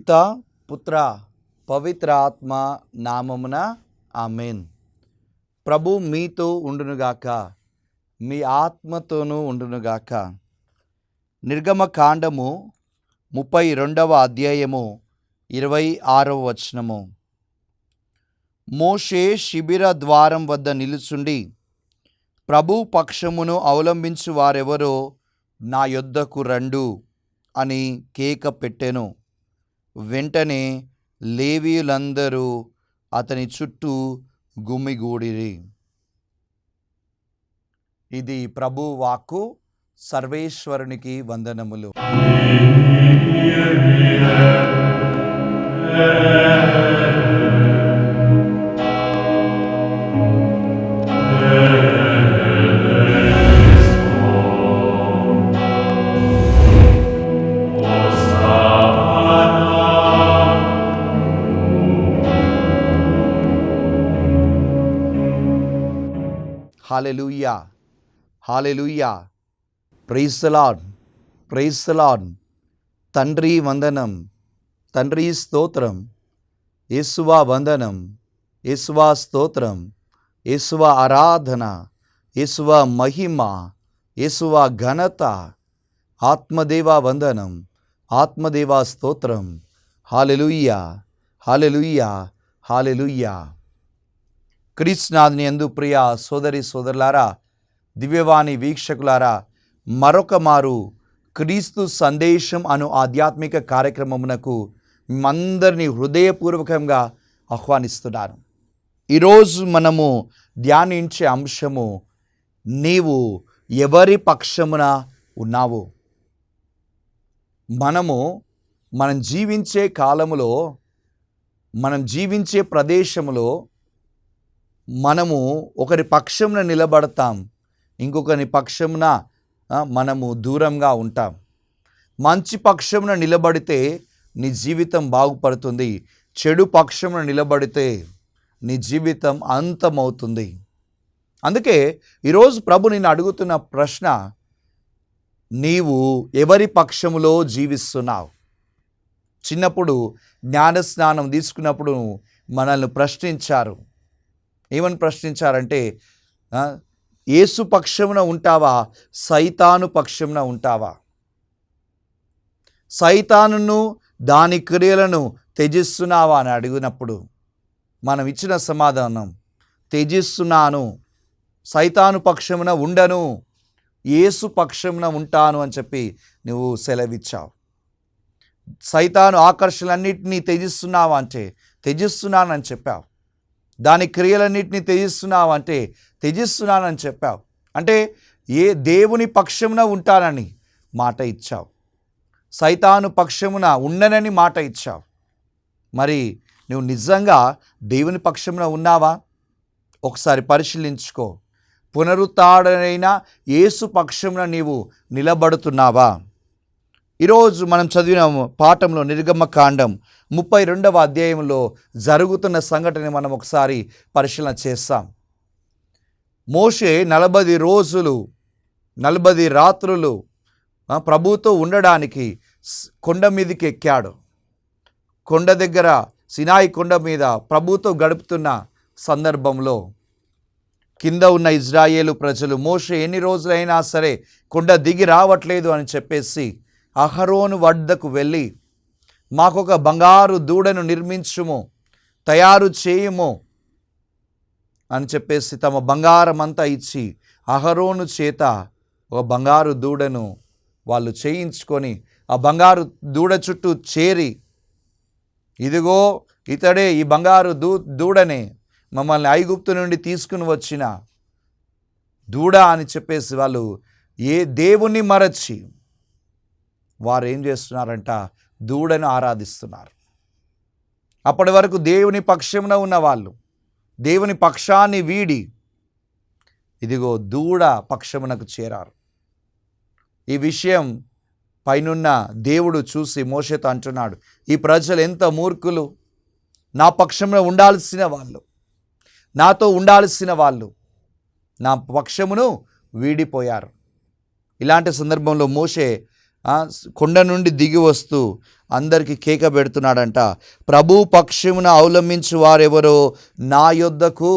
పిత పుత్ర పవిత్ర ఆత్మ నామమున ఆమేన్. ప్రభు మీతో ఉండునుగాక, మీ ఆత్మతోనూ ఉండునుగాక. నిర్గమకాండము 32వ అధ్యాయము 26వ వచనము. మోషే శిబిర ద్వారం వద్ద నిలుచుండి, ప్రభు పక్షమును అవలంబించు వారెవరో నా యొద్దకు రండు అని కేక పెట్టెను. వెంటనే లేవీయులందరూ అతని చుట్టూ గుమిగూడిరి. ఇది ప్రభు వాక్కు. సర్వేశ్వరునికి వందనములు. Hallelujah, hallelujah. Praise the Lord, praise the Lord. తండ్రి వందనం, తండ్రి స్తోత్రం. యేసువా వందనం, యేసువా స్తోత్రం, యేసువా ఆరాధన, యేసువా మహిమ, యేసువా ఘనత. ఆత్మదేవా వందనం, ఆత్మదేవా స్తోత్రం. హల్లెలూయా, హల్లెలూయా, హల్లెలూయా. క్రీస్తునాథుని యందు ప్రియ సోదరి సోదరులారా, దివ్యవాణి వీక్షకులారా, మరొక మారు క్రీస్తు సందేశం అను ఆధ్యాత్మిక కార్యక్రమమునకు మిమ్మందరినీ హృదయపూర్వకంగా ఆహ్వానిస్తున్నాను. ఈరోజు మనము ధ్యానించే అంశము, నీవు ఎవరి పక్షమున ఉన్నావు? మనం జీవించే కాలములో, మనం జీవించే ప్రదేశములో మనము ఒకరి పక్షమున నిలబడతాం, ఇంకొకరి పక్షమున మనము దూరంగా ఉంటాం. మంచి పక్షమున నిలబడితే నీ జీవితం బాగుపడుతుంది, చెడు పక్షమున నిలబడితే నీ జీవితం అంతమవుతుంది. అందుకే ఈరోజు ప్రభు నిన్ను అడుగుతున్న ప్రశ్న, నీవు ఎవరి పక్షములో జీవిస్తున్నావు? చిన్నప్పుడు జ్ఞానస్నానం తీసుకున్నప్పుడు మనల్ని ప్రశ్నించారు. ఏమని ప్రశ్నించారంటే, యేసు పక్షమున ఉంటావా, సైతాను పక్షమున ఉంటావా? సైతానును దాని క్రియలను త్యజిస్తున్నావా అని అడిగినప్పుడు మనం ఇచ్చిన సమాధానం, త్యజిస్తున్నాను, సైతాను పక్షమున ఉండను, యేసు పక్షమున ఉంటాను అని చెప్పి నువ్వు సెలవిచ్చావు. సైతాను ఆకర్షణలన్నింటినీ త్యజిస్తున్నావా అంటే త్యజిస్తున్నానని చెప్పావు. దాని క్రియలన్నింటినీ త్యజిస్తున్నావు అంటే త్యజిస్తున్నానని చెప్పావు. అంటే దేవుని పక్షమున ఉంటానని మాట ఇచ్చావు, సైతాను పక్షమున ఉండనని మాట ఇచ్చావు. మరి నువ్వు నిజంగా దేవుని పక్షమున ఉన్నావా? ఒకసారి పరిశీలించుకో. పునరుత్థానుడైన యేసు పక్షమున నీవు నిలబడుతున్నావా? ఈరోజు మనం చదివిన పాఠంలో నిర్గమకాండం 32వ అధ్యాయంలో జరుగుతున్న సంఘటన మనం ఒకసారి పరిశీలన చేస్తాం. మోషే 40 రోజులు 40 రాత్రులు ప్రభుతో ఉండడానికి కొండ మీదకి ఎక్కాడు. కొండ దగ్గర, సినాయి కొండ మీద ప్రభుతో గడుపుతున్న సందర్భంలో కింద ఉన్న ఇజ్రాయేలు ప్రజలు, మోషే ఎన్ని రోజులైనా సరే కొండ దిగి రావట్లేదు అని చెప్పేసి అహరోను వద్దకు వెళ్ళి, మాకొక బంగారు దూడను నిర్మించుము, తయారు చేయుము అని చెప్పేసి తమ బంగారం అంతా ఇచ్చి అహరోను చేత ఒక బంగారు దూడను వాళ్ళు చేయించుకొని ఆ బంగారు దూడ చుట్టూ చేరి, ఇదిగో ఇతడే, ఈ బంగారు దూడనే మమ్మల్ని ఐగుప్తు నుండి తీసుకుని వచ్చిన దూడ అని చెప్పేసి వాళ్ళు దేవుణ్ణి మరచి వారు ఏం చేస్తున్నారంట, దూడను ఆరాధిస్తున్నారు. అప్పటి వరకు దేవుని పక్షమున ఉన్న వాళ్ళు దేవుని పక్షాన్ని వీడి ఇదిగో దూడ పక్షమునకు చేరారు. ఈ విషయం పైనున్న దేవుడు చూసి మోషేతో అంటున్నాడు, ఈ ప్రజలు ఎంత మూర్ఖులు, నా పక్షమున ఉండాల్సిన వాళ్ళు, నాతో ఉండాల్సిన వాళ్ళు నా పక్షమును వీడిపోయారు. ఇలాంటి సందర్భంలో మోషే కొండ నుండి దిగి వస్తూ అందరికీ కేక పెడుతున్నాడంట. ప్రభు పక్షమున అవలంబించు వారెవరో నా యొద్దకు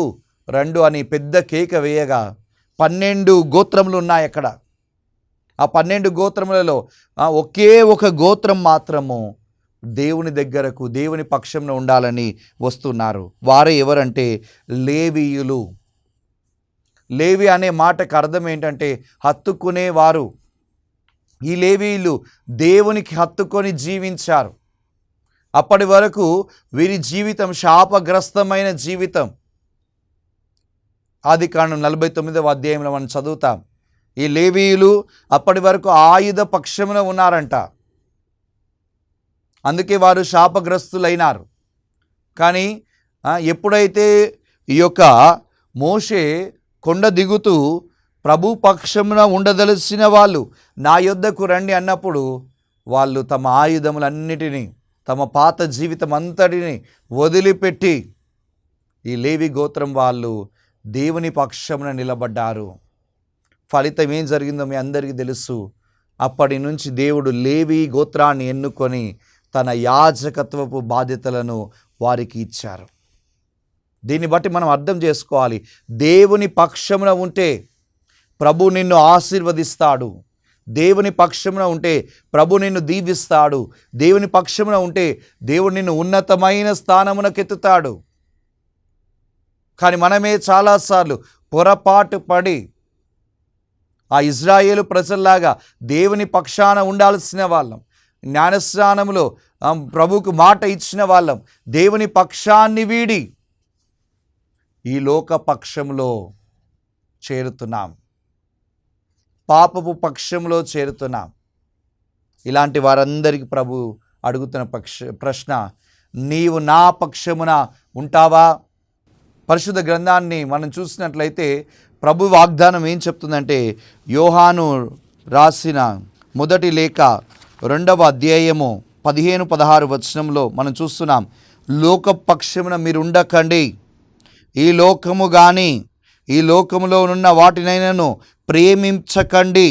రండు అని పెద్ద కేక వేయగా 12 గోత్రములు ఉన్నాయి అక్కడ. ఆ 12 గోత్రములలో ఒకే ఒక గోత్రం మాత్రము దేవుని దగ్గరకు, దేవుని పక్షంలో ఉండాలని వస్తున్నారు. వారే ఎవరంటే లేవీయులు. లేవి అనే మాటకు అర్థం ఏంటంటే హత్తుకునేవారు. ఈ లేవీయులు దేవునికి హత్తుకొని జీవించారు. అప్పటి వరకు వీరి జీవితం శాపగ్రస్తమైన జీవితం. ఆదికాండం 49వ అధ్యాయంలో మనం చదువుతాం. ఈ లేవీయులు అప్పటి వరకు ఆయుధ పక్షమున ఉన్నారంట. అందుకే వారు శాపగ్రస్తులైనారు. కానీ ఎప్పుడైతే ఈ యొక్క మోషే కొండ దిగుతూ ప్రభు పక్షమున ఉండదలసిన వాళ్ళు నా యొద్దకు రండి అన్నప్పుడు వాళ్ళు తమ ఆయుధములన్నిటినీ, తమ పాత జీవితం అంతటిని వదిలిపెట్టి ఈ లేవి గోత్రం వాళ్ళు దేవుని పక్షమున నిలబడ్డారు. ఫలితం ఏం జరిగిందో మీ అందరికీ తెలుసు. అప్పటి నుంచి దేవుడు లేవి గోత్రాన్ని ఎన్నుకొని తన యాజకత్వపు బాధ్యతలను వారికి ఇచ్చారు. దీన్ని బట్టి మనం అర్థం చేసుకోవాలి, దేవుని పక్షమున ఉంటే ప్రభు నిన్ను ఆశీర్వదిస్తాడు. దేవుని పక్షమున ఉంటే ప్రభు నిన్ను దీవిస్తాడు. దేవుని పక్షమున ఉంటే దేవుడు నిన్ను ఉన్నతమైన స్థానమునకెత్తుతాడు. కానీ మనమే చాలాసార్లు పొరపాటు పడి ఆ ఇజ్రాయేలు ప్రజల్లాగా దేవుని పక్షాన ఉండాల్సిన వాళ్ళం, జ్ఞానస్నానములో ప్రభువుకు మాట ఇచ్చిన వాళ్ళం, దేవుని పక్షాన్ని వీడి ఈ లోక పక్షంలో చేరుతున్నాం, పాపపు పక్షంలో చేరుతున్నాం. ఇలాంటి వారందరికీ ప్రభు అడుగుతున్న ప్రశ్న, నీవు నా పక్షమున ఉంటావా? పరిశుద్ధ గ్రంథాన్ని మనం చూసినట్లయితే ప్రభు వాగ్దానం ఏం చెప్తుందంటే, యోహాను రాసిన మొదటి లేఖ 2వ అధ్యాయము 15-16 వచనంలో మనం చూస్తున్నాం. లోక పక్షమున మీరు ఉండకండి, ఈ లోకము కానీ ఈ లోకములో ఉన్న వాటినైనను ప్రేమించకండి.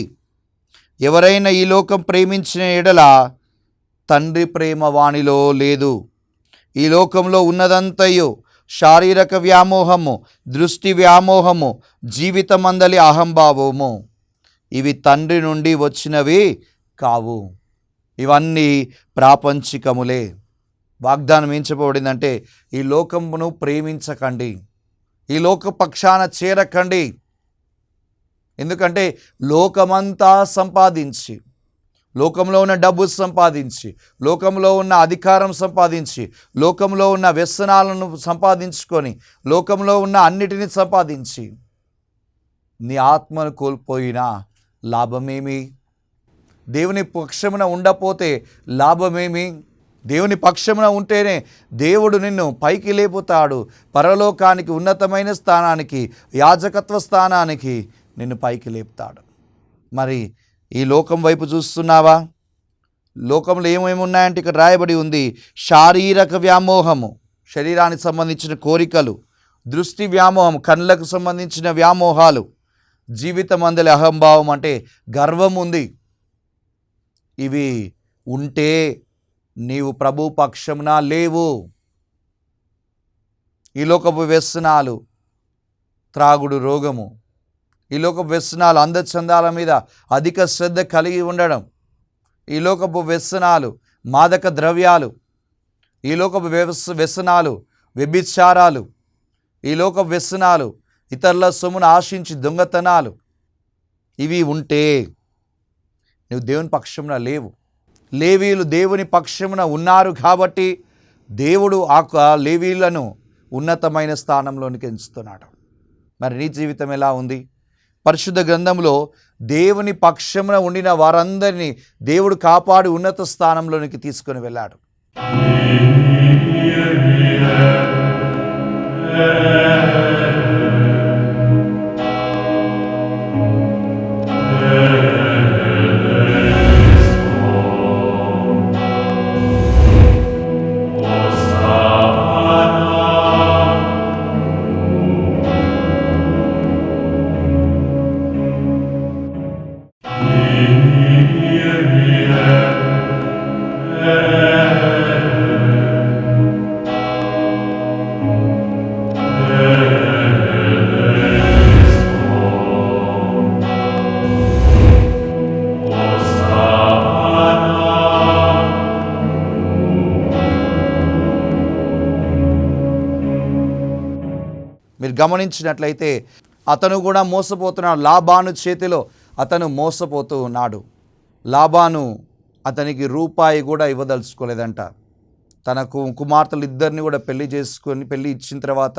ఎవరైనా ఈ లోకం ప్రేమించిన ఎడల తండ్రి ప్రేమ వానిలో లేదు. ఈ లోకంలో ఉన్నదంతయు శారీరక వ్యామోహము, దృష్టి వ్యామోహము, జీవితమందలి అహంభావము, ఇవి తండ్రి నుండి వచ్చినవి కావు. ఇవన్నీ ప్రాపంచికములే. వాగ్దానం ఏం చెప్పబడిందంటే, ఈ లోకమును ప్రేమించకండి, ఈ లోక పక్షాన చేరకండి. ఎందుకంటే లోకమంతా సంపాదించి, లోకంలో ఉన్న డబ్బు సంపాదించి, లోకంలో ఉన్న అధికారం సంపాదించి, లోకంలో ఉన్న వ్యసనాలను సంపాదించుకొని, లోకంలో ఉన్న అన్నిటినీ సంపాదించి నీ ఆత్మను కోల్పోయినా లాభమేమి? దేవుని పక్షమున ఉండపోతే లాభమేమి? దేవుని పక్షమున ఉంటేనే దేవుడు నిన్ను పైకి లేపుతాడు. పరలోకానికి, ఉన్నతమైన స్థానానికి, యాజకత్వ స్థానానికి నిన్ను పైకి లేపుతాడు. మరి ఈ లోకం వైపు చూస్తున్నావా? లోకంలో ఏమేమి ఉన్నాయంటే ఇక్కడ రాయబడి ఉంది, శారీరక వ్యామోహము, శరీరానికి సంబంధించిన కోరికలు, దృష్టి వ్యామోహం, కళ్ళకు సంబంధించిన వ్యామోహాలు, జీవితం అందలి అహంభావం అంటే గర్వం ఉంది. ఇవి ఉంటే నీవు ప్రభు పక్షమున లేవు. ఈ లోకపు వ్యసనాలు, త్రాగుడు, రోగము, ఈ లోకపు వ్యసనాలు, అందచందాల మీద అధిక శ్రద్ధ కలిగి ఉండడం, ఈ లోకపు వ్యసనాలు, మాదక ద్రవ్యాలు, ఈ లోకపు వ్యసనాలు, వ్యభిచారాలు, ఈ లోకపు వ్యసనాలు, ఇతరుల సొమ్మును ఆశించి దొంగతనాలు, ఇవి ఉంటే నువ్వు దేవుని పక్షమున లేవు. లేవీయులు దేవుని పక్షమున ఉన్నారు కాబట్టి దేవుడు ఆ లేవీయులను ఉన్నతమైన స్థానంలోనికి ఎంచుతున్నాడు. మరి నీ జీవితం ఎలా ఉంది? పరిశుద్ధ గ్రంథంలో దేవుని పక్షమున ఉండిన వారందరినీ దేవుడు కాపాడి ఉన్నత స్థానంలోనికి తీసుకొని వెళ్ళాడు. Yeah. మీరు గమనించినట్లయితే అతను కూడా మోసపోతున్నాడు. లాబాను చేతిలో అతను మోసపోతూ ఉన్నాడు. లాబాను అతనికి రూపాయి కూడా ఇవ్వదలుచుకోలేదంట. తన కుమార్తెలు ఇద్దరిని కూడా పెళ్లి ఇచ్చిన తర్వాత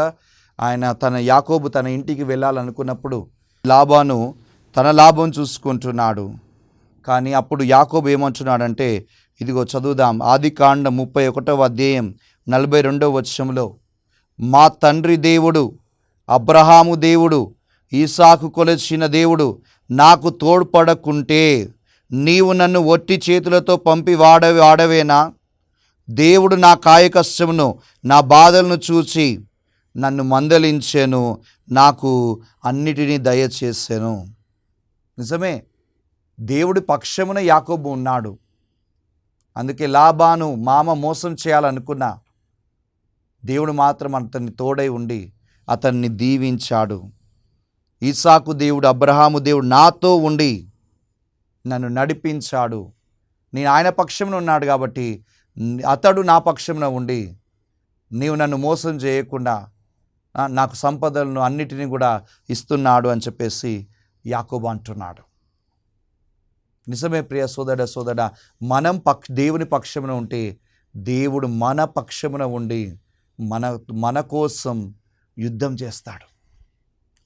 యాకోబు తన ఇంటికి వెళ్ళాలనుకున్నప్పుడు లాబాను తన లాభం చూసుకుంటున్నాడు. కానీ అప్పుడు యాకోబు ఏమంటున్నాడంటే, ఇదిగో చదువుదాం. ఆదికాండం 31వ అధ్యాయం 42వ వచనంలో, మా తండ్రి దేవుడు, అబ్రహాము దేవుడు, ఈసాకు కొలిచిన దేవుడు నాకు తోడ్పడకుంటే నీవు నన్ను ఒట్టి చేతులతో పంపి వాడవేనా? దేవుడు నా కాయకష్టమును నా బాధలను చూచి నన్ను మందలించెను, నాకు అన్నిటినీ దయచేసెను. నిజమే, దేవుడి పక్షమున యాకోబు ఉన్నాడు. అందుకే లాబాను మామ మోసం చేయాలనుకున్నా దేవుడు మాత్రం అతన్ని తోడై ఉండి అతన్ని దీవించాడు. ఈసాకు దేవుడు, అబ్రహాము దేవుడు నాతో ఉండి నన్ను నడిపించాడు. నేను ఆయన పక్షమున ఉన్నాడు కాబట్టి అతడు నా పక్షమున ఉండి నీవు నన్ను మోసం చేయకుండా నాకు సంపదలను అన్నిటినీ కూడా ఇస్తున్నాడు అని చెప్పేసి యాకోబు అంటున్నాడు. నిజమే ప్రియ సోదర, మనం దేవుని పక్షమున ఉంటే దేవుడు మన పక్షమున ఉండి మన కోసం యుద్ధం చేస్తాడు.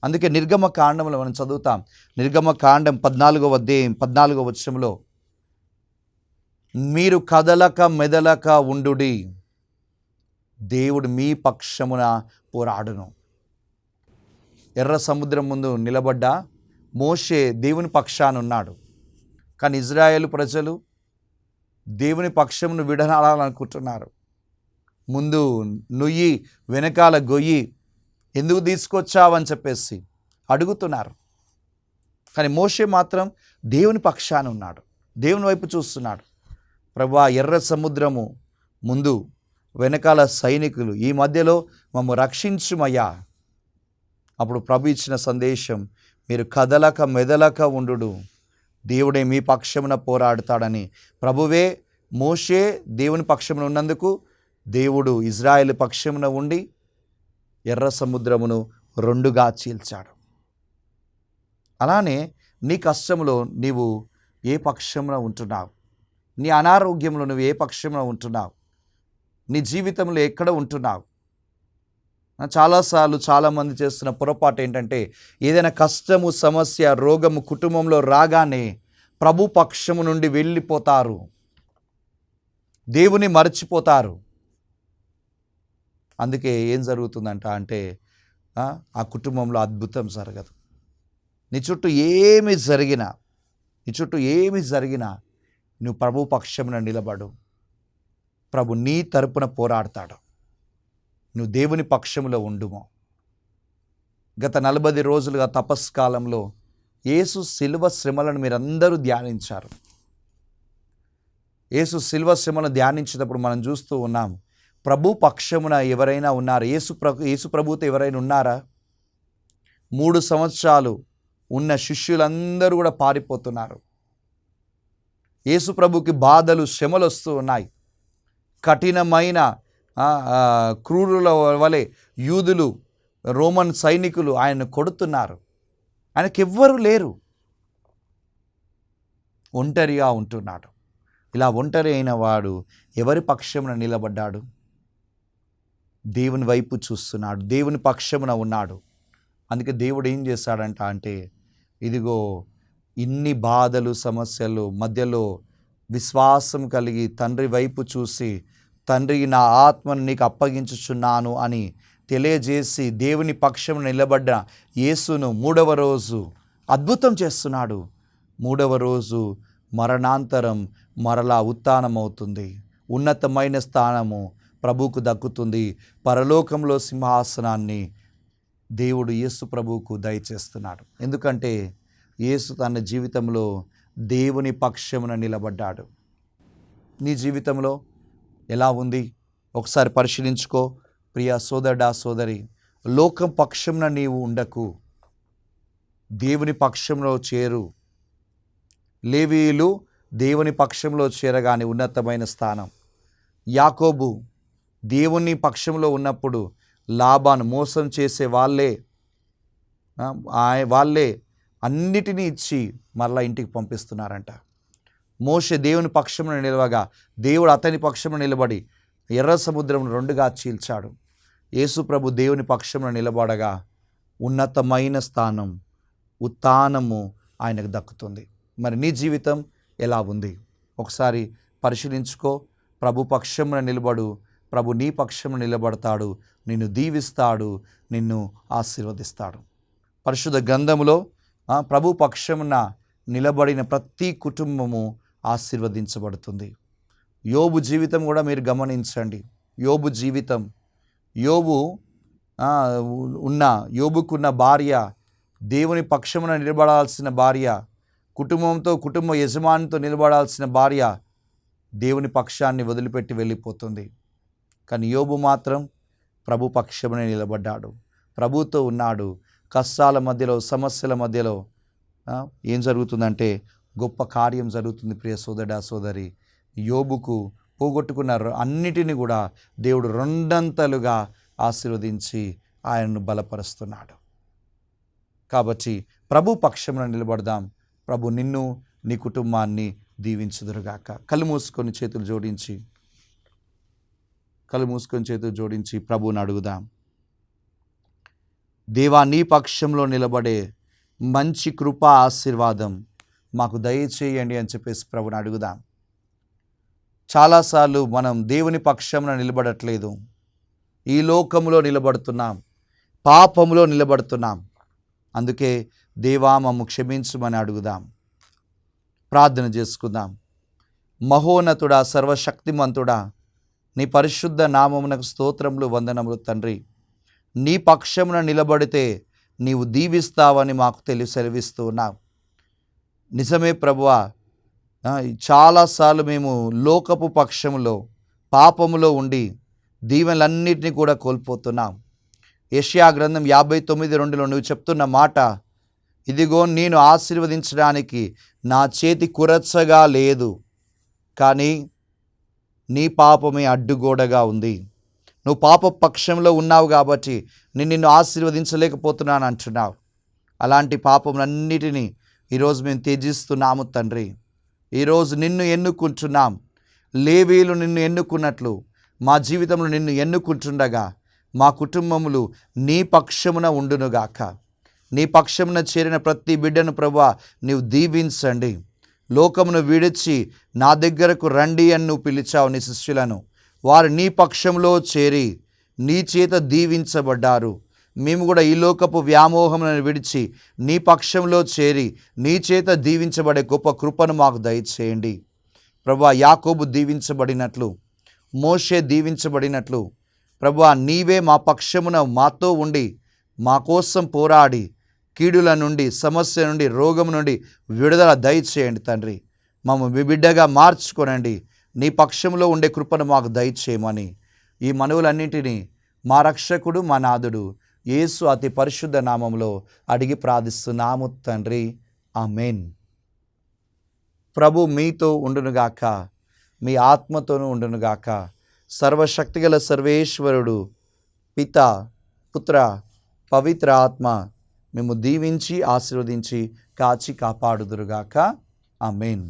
అందుకే నిర్గమకాండంలో మనం చదువుతాం. నిర్గమకాండం 14వ అధ్యాయం 14వ వచనంలో, మీరు కదలక మెదలక ఉండుడి, దేవుడు మీ పక్షమున పోరాడును. ఎర్ర సముద్రం ముందు నిలబడ్డ మోషే దేవుని పక్షాన ఉన్నాడు. కానీ ఇజ్రాయేలు ప్రజలు దేవుని పక్షమును విడనాడాలనుకుంటున్నారు. ముందు నుయ్యి వెనకాల గొయ్యి ఎందుకు తీసుకొచ్చావని చెప్పేసి అడుగుతున్నారు. కానీ మోషే మాత్రం దేవుని పక్షాన ఉన్నాడు, దేవుని వైపు చూస్తున్నాడు. ప్రభువా, ఎర్ర సముద్రము ముందు వెనకాల సైనికులు, ఈ మధ్యలో మమ్ము రక్షించుమయ్యా. అప్పుడు ప్రభు ఇచ్చిన సందేశం, మీరు కదలక మెదలక ఉండు, దేవుడే మీ పక్షమున పోరాడుతాడని. ప్రభువే మోషే దేవుని పక్షమున ఉన్నందుకు దేవుడు ఇజ్రాయేలు పక్షమున ఉండి ఎర్ర సముద్రమును రెండుగా చీల్చాడు. అలానే నీ కష్టంలో నీవు ఏ పక్షమున ఉంటున్నావు? నీ అనారోగ్యంలో నువ్వు ఏ పక్షమున ఉంటున్నావు? నీ జీవితంలో ఎక్కడ ఉంటున్నావు? చాలాసార్లు చాలామంది చేస్తున్న పొరపాటు ఏంటంటే, ఏదైనా కష్టము, సమస్య, రోగము కుటుంబంలో రాగానే ప్రభు పక్షము నుండి వెళ్ళిపోతారు, దేవుని మర్చిపోతారు. అందుకే ఏం జరుగుతుందంట అంటే ఆ కుటుంబంలో అద్భుతం జరగదు. నీ చుట్టూ ఏమి జరిగినా నువ్వు ప్రభు పక్షమున నిలబడు, ప్రభు నీ తరపున పోరాడతాడు. నువ్వు దేవుని పక్షములో ఉండుమో. గత 40 రోజులుగా తపస్కాలంలో యేసు శిలువ శ్రమలను మీరందరూ ధ్యానించారు. యేసు శిలువ శ్రమను ధ్యానించేటప్పుడు మనం చూస్తూ ఉన్నాం, ప్రభు పక్షమున ఎవరైనా ఉన్నారు? యేసు ప్రభుతో ఎవరైనా ఉన్నారా? 3 సంవత్సరాలు ఉన్న శిష్యులందరూ కూడా పారిపోతున్నారు. యేసు ప్రభుకి బాధలు, శ్రమలు వస్తూ ఉన్నాయి. కఠినమైన క్రూరుల వలె యూదులు, రోమన్ సైనికులు ఆయన్ను కొడుతున్నారు. ఆయనకెవ్వరూ లేరు, ఒంటరిగా ఉంటున్నాడు. ఇలా ఒంటరి అయిన వాడు ఎవరి పక్షమున నిలబడ్డాడు? దేవుని వైపు చూస్తున్నాడు, దేవుని పక్షమున ఉన్నాడు. అందుకే దేవుడు ఏం చేశాడంట అంటే, ఇదిగో ఇన్ని బాధలు, సమస్యలు మధ్యలో విశ్వాసం కలిగి తండ్రి వైపు చూసి, తండ్రి నా ఆత్మను నీకు అప్పగించుచున్నాను అని తెలియజేసి దేవుని పక్షమున నిలబడ్డ యేసును 3వ రోజు అద్భుతం చేస్తున్నాడు. 3వ రోజు మరణాంతరం మరలా ఉత్థానమవుతుంది. ఉన్నతమైన స్థానము ప్రభువుకు దక్కుతుంది. పరలోకంలో సింహాసనాన్ని దేవుడు యేసు ప్రభువుకు దయచేస్తున్నాడు. ఎందుకంటే యేసు తన జీవితంలో దేవుని పక్షమున నిలబడ్డాడు. నీ జీవితంలో ఎలా ఉంది? ఒకసారి పరిశీలించుకో ప్రియ సోదరుడా, సోదరి. లోకం పక్షమున నీవు ఉండకు, దేవుని పక్షంలో చేరు. లేవీయులు దేవుని పక్షంలో చేరగానే ఉన్నతమైన స్థానం. యాకోబు దేవుని పక్షంలో ఉన్నప్పుడు లాబాను మోసం చేసే వాళ్ళే వాళ్ళే అన్నిటినీ ఇచ్చి మరలా ఇంటికి పంపిస్తున్నారంట. మోషే దేవుని పక్షమున నిలవగా దేవుడు అతని పక్షమున నిలబడి ఎర్ర సముద్రం రెండుగా చీల్చాడు. యేసు ప్రభు దేవుని పక్షమున నిలబడగా ఉన్నతమైన స్థానం, ఉత్థానము ఆయనకు దక్కుతుంది. మరి నీ జీవితం ఎలా ఉంది? ఒకసారి పరిశీలించుకో. ప్రభు పక్షమున నిలబడు. ప్రభు నీ పక్షమున నిలబడతాడు, నిన్ను దీవిస్తాడు, నిన్ను ఆశీర్వదిస్తాడు. పరిశుద్ధ గ్రంథములో ప్రభు పక్షమున నిలబడిన ప్రతి కుటుంబము ఆశీర్వదించబడుతుంది. యోబు జీవితం కూడా మీరు గమనించండి. యోబు జీవితం, యోబుకున్న భార్య, దేవుని పక్షమున నిలబడాల్సిన భార్య, కుటుంబ యజమానితో నిలబడాల్సిన భార్య దేవుని పక్షాన్ని వదిలిపెట్టి వెళ్ళిపోతుంది. కానీ యోబు మాత్రం ప్రభు పక్షమున నిలబడ్డాడు, ప్రభుతో ఉన్నాడు. కష్టాల మధ్యలో, సమస్యల మధ్యలో ఏం జరుగుతుందంటే గొప్ప కార్యం జరుగుతుంది. ప్రియ సోదరుడా, సోదరి, యోబుకు పోగొట్టుకున్న అన్నిటిని కూడా దేవుడు రెండంతలుగా ఆశీర్వదించి ఆయనను బలపరుస్తున్నాడు. కాబట్టి ప్రభు పక్షమున నిలబడదాం. ప్రభు నిన్ను, నీ కుటుంబాన్ని దీవించుదురుగాక. కళ్ళు మూసుకొని చేతులు జోడించి ప్రభువుని అడుగుదాం. దేవా, నీ పక్షంలో నిలబడే మంచి కృప, ఆశీర్వాదం మాకు దయచేయండి అని చెప్పేసి ప్రభుని అడుగుదాం. చాలాసార్లు మనం దేవుని పక్షంలో నిలబడట్లేదు, ఈ లోకంలో నిలబడుతున్నాం, పాపంలో నిలబడుతున్నాం. అందుకే దేవా మమ్ము క్షమించుమని అడుగుదాం. ప్రార్థన చేసుకుందాం. మహోన్నతుడా, సర్వశక్తిమంతుడా, నీ పరిశుద్ధ నామమునకు స్తోత్రములు, వందనములు తండ్రి. నీ పక్షమున నిలబడితే నీవు దీవిస్తావని మాకు సెలవిస్తూ ఉన్నావు. నిజమే ప్రభువా, చాలాసార్లు మేము లోకపు పక్షములో, పాపములో ఉండి దీవెనలన్నిటినీ కూడా కోల్పోతున్నాం. యెషయా గ్రంథం 59:2లో నువ్వు చెప్తున్న మాట, ఇదిగో నేను ఆశీర్వదించడానికి నా చేతి కురచగా లేదు, కానీ నీ పాపమే అడ్డుగోడగా ఉంది. నువ్వు పాప పక్షంలో ఉన్నావు కాబట్టి నిన్ను ఆశీర్వదించలేకపోతున్నాను అంటున్నావు. అలాంటి పాపములన్నిటినీ ఈరోజు మేము త్యజిస్తున్నాము తండ్రి. ఈరోజు నిన్ను ఎన్నుకుంటున్నాం. లేవీయులు నిన్ను ఎన్నుకున్నట్లు మా జీవితంలో నిన్ను ఎన్నుకుంటుండగా మా కుటుంబములు నీ పక్షమున ఉండునుగాక. నీ పక్షమున చేరిన ప్రతి బిడ్డను ప్రభువా నీవు దీవించండి. లోకమును విడిచి నా దగ్గరకు రండి అని నువ్వు పిలిచావు నీ శిష్యులను. వారు నీ పక్షంలో చేరి నీ చేత దీవించబడ్డారు. మేము కూడా ఈ లోకపు వ్యామోహములను విడిచి నీ పక్షంలో చేరి నీ చేత దీవించబడే గొప్ప కృపను మాకు దయచేయండి. ప్రభువా, యాకోబు దీవించబడినట్లు, మోషే దీవించబడినట్లు ప్రభువా నీవే మా పక్షమున మాతో ఉండి మా కోసం పోరాడి కీడుల నుండి, సమస్య నుండి, రోగం నుండి విడుదల దయచేయండి తండ్రి. మమ్మ మీ బిడ్డగా మార్చుకోనండి. నీ పక్షంలో ఉండే కృపను మాకు దయచేయమని ఈ మనవులన్నింటినీ మా రక్షకుడు, మా నాథుడు యేసు అతి పరిశుద్ధ నామంలో అడిగి ప్రార్థిస్తున్నాము తండ్రి. ఆమేన్. ప్రభు మీతో ఉండునుగాక, మీ ఆత్మతోనూ ఉండునుగాక. సర్వశక్తిగల సర్వేశ్వరుడు పిత, పుత్ర, పవిత్ర ఆత్మ మేము దీవించి ఆశీర్వదించి కాచి కాపాడుదురుగాక. ఆమేన్.